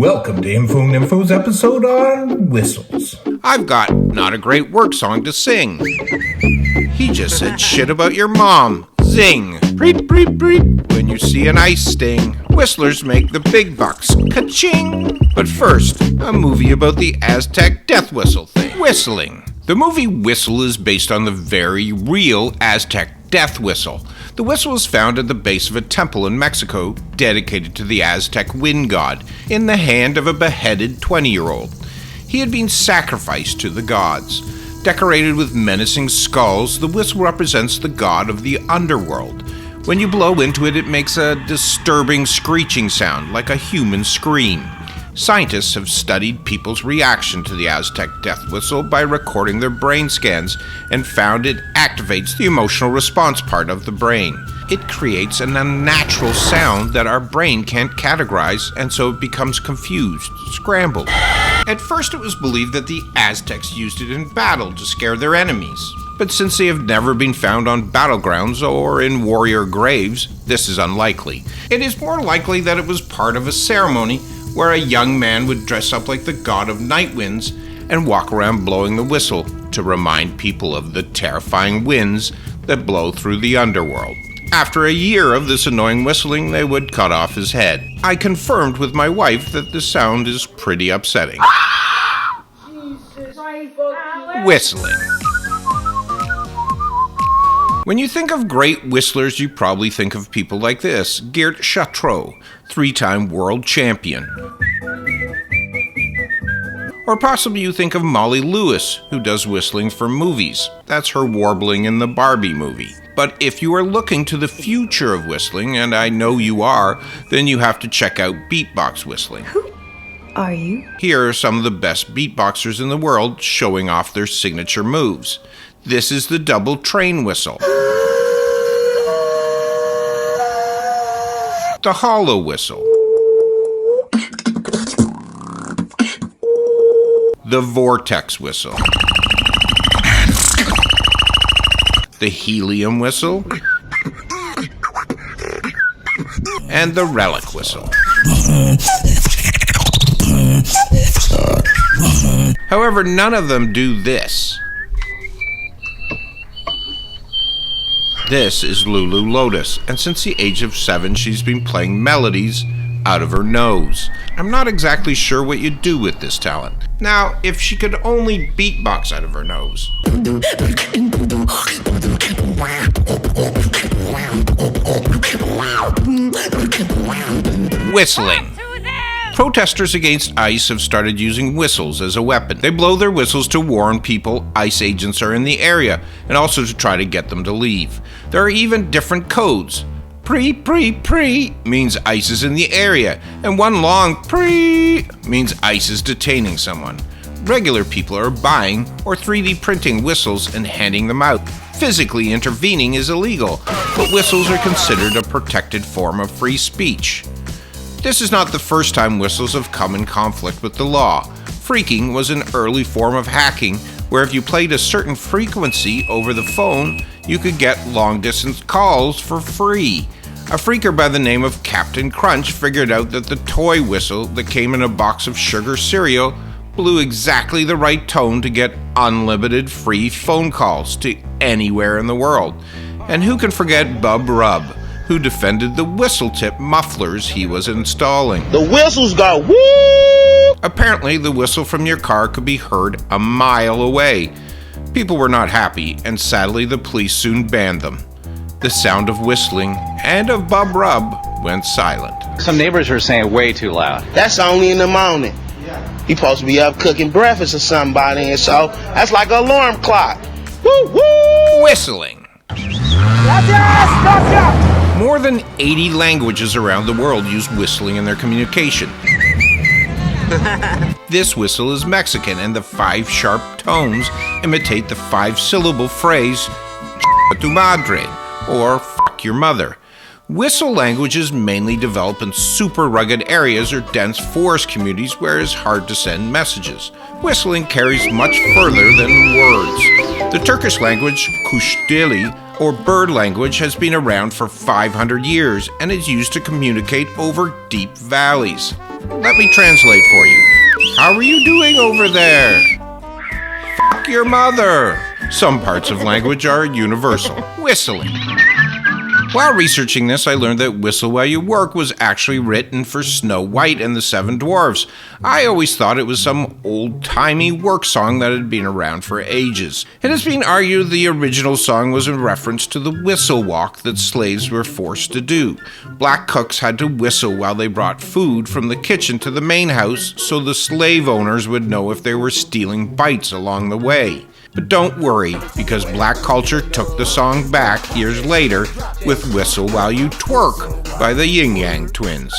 Welcome to Info and Info's episode on whistles. I've got not a great work song to sing. He just said shit about your mom. Zing. Preep, preep, preep. When you see an ice sting, whistlers make the big bucks. Ka-ching. But first, a movie about the Aztec Death Whistle thing. Whistling. The movie Whistle is based on the very real Aztec Death Whistle. The whistle was found at the base of a temple in Mexico dedicated to the Aztec wind god in the hand of a beheaded 20-year-old. He had been sacrificed to the gods. Decorated with menacing skulls, the whistle represents the god of the underworld. When you blow into it, it makes a disturbing screeching sound like a human scream. Scientists have studied people's reaction to the Aztec death whistle by recording their brain scans and found it activates the emotional response part of the brain. It creates an unnatural sound that our brain can't categorize, and so it becomes confused, scrambled. At first it was believed that the Aztecs used it in battle to scare their enemies. But since they have never been found on battlegrounds or in warrior graves, this is unlikely. It is more likely that it was part of a ceremony where a young man would dress up like the god of night winds and walk around blowing the whistle to remind people of the terrifying winds that blow through the underworld. After a year of this annoying whistling, they would cut off his head. I confirmed with my wife that the sound is pretty upsetting. Whistling. When you think of great whistlers, you probably think of people like this. Geert Chautreau, 3-time world champion. Or possibly you think of Molly Lewis, who does whistling for movies. That's her warbling in the Barbie movie. But if you are looking to the future of whistling, and I know you are, then you have to check out beatbox whistling. Who are you? Here are some of the best beatboxers in the world showing off their signature moves. This is the double train whistle. The hollow whistle. The vortex whistle. The helium whistle. And the relic whistle. However, none of them do this. This is Lulu Lotus, and since the age of 7, she's been playing melodies out of her nose. I'm not exactly sure what you do with this talent. Now, if she could only beatbox out of her nose. Whistling. Protesters against ICE have started using whistles as a weapon. They blow their whistles to warn people ICE agents are in the area, and also to try to get them to leave. There are even different codes. Pre means ICE is in the area, and one long pre means ICE is detaining someone. Regular people are buying or 3D printing whistles and handing them out. Physically intervening is illegal, but whistles are considered a protected form of free speech. This is not the first time whistles have come in conflict with the law. Phreaking was an early form of hacking where if you played a certain frequency over the phone, you could get long-distance calls for free. A phreaker by the name of Captain Crunch figured out that the toy whistle that came in a box of sugar cereal blew exactly the right tone to get unlimited free phone calls to anywhere in the world. And who can forget Bub Rub, who defended the whistle tip mufflers he was installing. The whistles got woo! Apparently, the whistle from your car could be heard a mile away. People were not happy, and sadly the police soon banned them. The sound of whistling and of Bub Rub went silent. Some neighbors were saying way too loud. That's only in the morning. He supposed to be up cooking breakfast or something by then, so that's like an alarm clock. Woo woo! Whistling. More than 80 languages around the world use whistling in their communication. This whistle is Mexican, and the 5 sharp tones imitate the 5-syllable phrase tu madre, or fuck your mother. Whistle languages mainly develop in super rugged areas or dense forest communities where it is hard to send messages. Whistling carries much further than words. The Turkish language, Kuşdili, or bird language, has been around for 500 years and is used to communicate over deep valleys. Let me translate for you. How are you doing over there? Fuck your mother. Some parts of language are universal. Whistling. While researching this, I learned that Whistle While You Work was actually written for Snow White and the Seven Dwarfs. I always thought it was some old-timey work song that had been around for ages. It has been argued the original song was a reference to the whistle walk that slaves were forced to do. Black cooks had to whistle while they brought food from the kitchen to the main house so the slave owners would know if they were stealing bites along the way. But don't worry, because black culture took the song back years later with Whistle While You Twerk by the Yin Yang Twins.